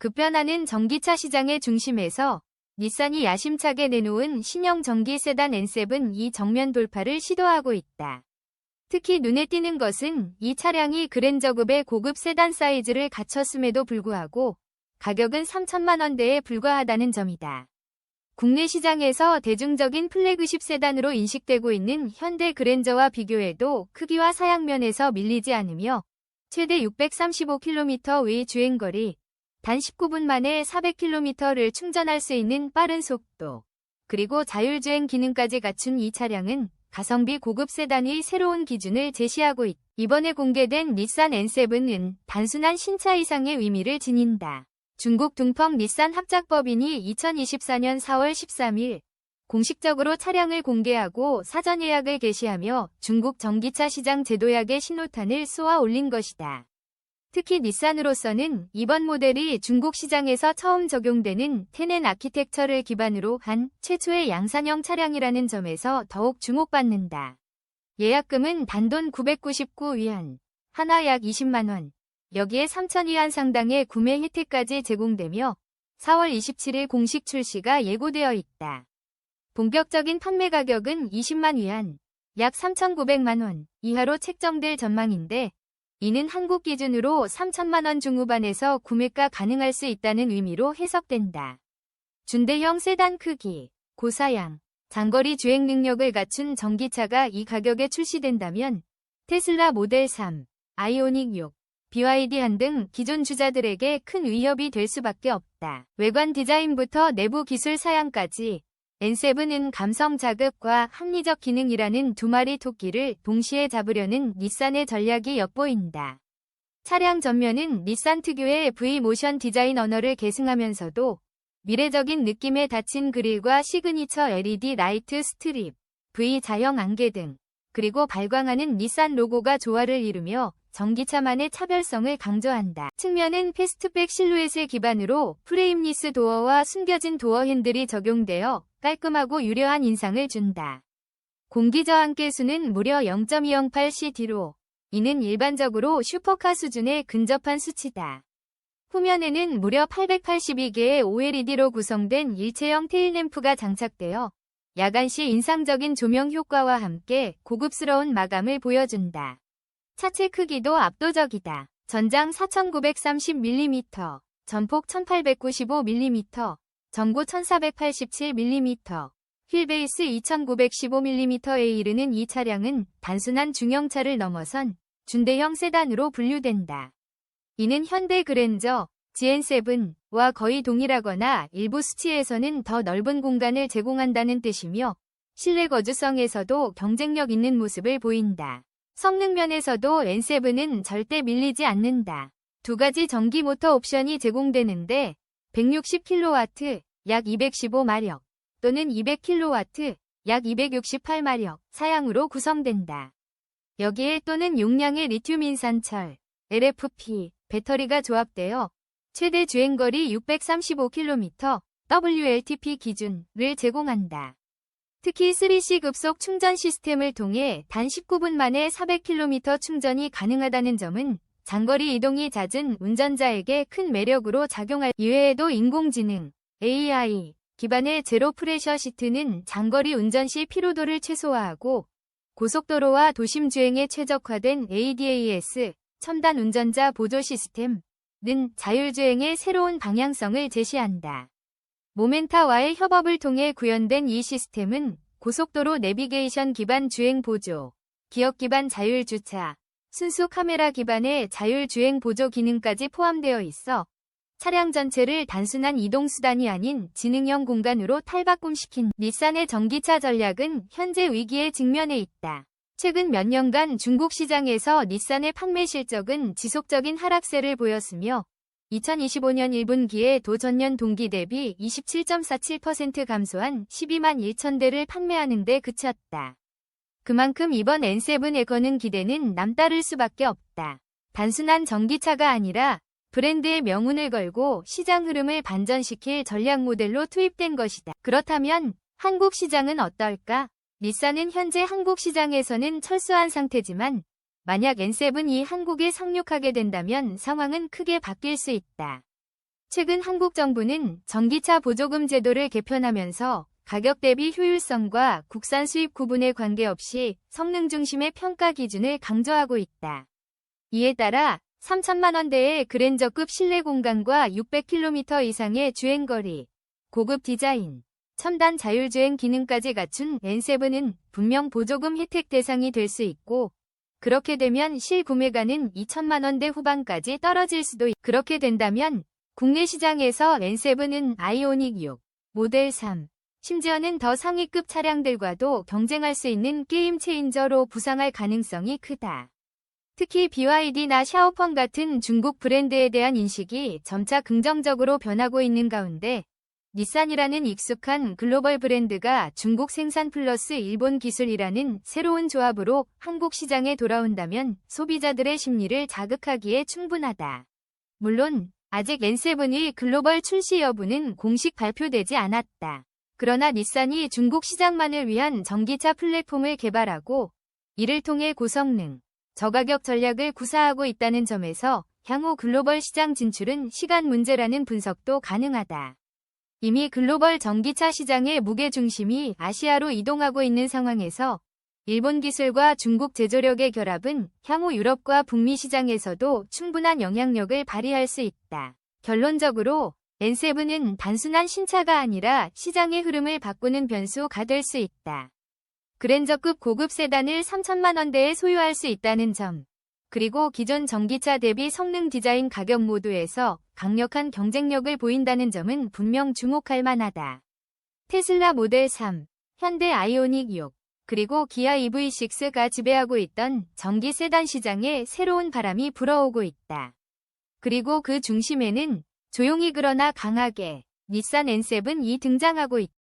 급변하는 전기차 시장의 중심에서 닛산이 야심차게 내놓은 신형 전기 세단 N7 이 정면 돌파를 시도하고 있다. 특히 눈에 띄는 것은 이 차량이 그랜저급의 고급 세단 사이즈를 갖췄음에도 불구하고 가격은 3천만 원대에 불과하다는 점이다. 국내 시장에서 대중적인 플래그십 세단으로 인식되고 있는 현대 그랜저와 비교해도 크기와 사양면에서 밀리지 않으며 최대 635km의 주행거리, 단 19분 만에 400km를 충전할 수 있는 빠른 속도, 그리고 자율주행 기능까지 갖춘 이 차량은 가성비 고급 세단의 새로운 기준을 제시하고 있다. 이번에 공개된 닛산 N7은 단순한 신차 이상의 의미를 지닌다. 중국 둥펑 닛산 합작법인이 2024년 4월 13일 공식적으로 차량을 공개하고 사전 예약을 개시하며 중국 전기차 시장 재도약의 신호탄을 쏘아 올린 것이다. 특히 닛산으로서는 이번 모델이 중국 시장에서 처음 적용되는 테넨 아키텍처를 기반으로 한 최초의 양산형 차량이라는 점에서 더욱 주목받는다. 예약금은 단돈 999위안, 하나 약 20만원, 여기에 3,000위안 상당의 구매 혜택까지 제공되며 4월 27일 공식 출시가 예고되어 있다. 본격적인 판매 가격은 20만 위안, 약 3,900만원 이하로 책정될 전망인데 이는 한국 기준으로 3천만 원 중후반에서 구매가 가능할 수 있다는 의미로 해석된다. 준대형 세단 크기, 고사양, 장거리 주행 능력을 갖춘 전기차가 이 가격에 출시된다면 테슬라 모델 3, 아이오닉 6, BYD 등 기존 주자들에게 큰 위협이 될 수밖에 없다. 외관 디자인부터 내부 기술 사양까지 N7은 감성 자극과 합리적 기능이라는 두 마리 토끼를 동시에 잡으려는 닛산의 전략이 엿보인다. 차량 전면은 닛산 특유의 V-모션 디자인 언어를 계승하면서도 미래적인 느낌의 닫힌 그릴과 시그니처 LED 라이트 스트립, V 자형 안개 등, 그리고 발광하는 닛산 로고가 조화를 이루며 전기차만의 차별성을 강조한다. 측면은 패스트백 실루엣을 기반으로 프레임리스 도어와 숨겨진 도어 핸들이 적용되어 깔끔하고 유려한 인상을 준다. 공기저항계수는 무려 0.208cd로, 이는 일반적으로 슈퍼카 수준에 근접한 수치다. 후면에는 무려 882개의 OLED로 구성된 일체형 테일램프가 장착되어 야간 시 인상적인 조명 효과와 함께 고급스러운 마감을 보여준다. 차체 크기도 압도적이다. 전장 4930mm, 전폭 1895mm, 전고 1487mm, 휠베이스 2915mm에 이르는 이 차량은 단순한 중형차를 넘어선 준대형 세단으로 분류된다. 이는 현대 그랜저, GN7와 거의 동일하거나 일부 수치에서는 더 넓은 공간을 제공한다는 뜻이며 실내 거주성에서도 경쟁력 있는 모습을 보인다. 성능 면에서도 N7은 절대 밀리지 않는다. 두 가지 전기 모터 옵션이 제공되는데 160kW, 약 215마력 또는 200kW, 약 268마력 사양으로 구성된다. 여기에 또는 용량의 리튬 인산철, LFP, 배터리가 조합되어 최대 주행거리 635km, WLTP 기준을 제공한다. 특히 3C 급속 충전 시스템을 통해 단 19분 만에 400km 충전이 가능하다는 점은 장거리 이동이 잦은 운전자에게 큰 매력으로 작용할. 이외에도 인공지능, AI 기반의 제로 프레셔 시트는 장거리 운전 시 피로도를 최소화하고 고속도로와 도심 주행에 최적화된 ADAS, 첨단 운전자 보조 시스템은 자율주행의 새로운 방향성을 제시한다. 모멘타와의 협업을 통해 구현된 이 시스템은 고속도로 내비게이션 기반 주행 보조, 기억 기반 자율주차, 순수 카메라 기반의 자율주행 보조 기능까지 포함되어 있어 차량 전체를 단순한 이동수단이 아닌 지능형 공간으로 탈바꿈시킨. 닛산의 전기차 전략은 현재 위기에 직면해 있다. 최근 몇 년간 중국 시장에서 닛산의 판매 실적은 지속적인 하락세를 보였으며 2025년 1분기에 도전년 동기 대비 27.47% 감소한 12만 1천 대를 판매하는 데 그쳤다. 그만큼 이번 N7에 거는 기대는 남다를 수밖에 없다. 단순한 전기차가 아니라 브랜드의 명운을 걸고 시장 흐름을 반전시킬 전략 모델로 투입된 것이다. 그렇다면 한국 시장은 어떨까? 닛산은 현재 한국 시장에서는 철수한 상태지만 만약 N7이 한국에 상륙하게 된다면 상황은 크게 바뀔 수 있다. 최근 한국 정부는 전기차 보조금 제도를 개편하면서 가격 대비 효율성과 국산 수입 구분에 관계없이 성능 중심의 평가 기준을 강조하고 있다. 이에 따라 3천만 원대의 그랜저급 실내 공간과 600km 이상의 주행거리, 고급 디자인, 첨단 자율주행 기능까지 갖춘 N7은 분명 보조금 혜택 대상이 될 수 있고, 그렇게 되면 실구매가는 2천만 원대 후반까지 떨어질 수도 있고, 그렇게 된다면 국내 시장에서 N7은 아이오닉 6, 모델 3, 심지어는 더 상위급 차량들과도 경쟁할 수 있는 게임 체인저로 부상할 가능성이 크다. 특히 BYD나 샤오펑 같은 중국 브랜드에 대한 인식이 점차 긍정적으로 변하고 있는 가운데 닛산이라는 익숙한 글로벌 브랜드가 중국 생산 플러스 일본 기술이라는 새로운 조합으로 한국 시장에 돌아온다면 소비자들의 심리를 자극하기에 충분하다. 물론 아직 N7의 글로벌 출시 여부는 공식 발표되지 않았다. 그러나 닛산이 중국 시장만을 위한 전기차 플랫폼을 개발하고 이를 통해 고성능, 저가격 전략을 구사하고 있다는 점에서 향후 글로벌 시장 진출은 시간 문제라는 분석도 가능하다. 이미 글로벌 전기차 시장의 무게중심이 아시아로 이동하고 있는 상황에서 일본 기술과 중국 제조력의 결합은 향후 유럽과 북미 시장에서도 충분한 영향력을 발휘할 수 있다. 결론적으로 N7은 단순한 신차가 아니라 시장의 흐름을 바꾸는 변수가 될 수 있다. 그랜저급 고급 세단을 3천만 원대에 소유할 수 있다는 점, 그리고 기존 전기차 대비 성능 디자인 가격 모두에서 강력한 경쟁력을 보인다는 점은 분명 주목할 만하다. 테슬라 모델 3, 현대 아이오닉 6, 그리고 기아 EV6가 지배하고 있던 전기 세단 시장에 새로운 바람이 불어오고 있다. 그리고 그 중심에는 조용히 그러나 강하게 닛산 N7이 등장하고 있다.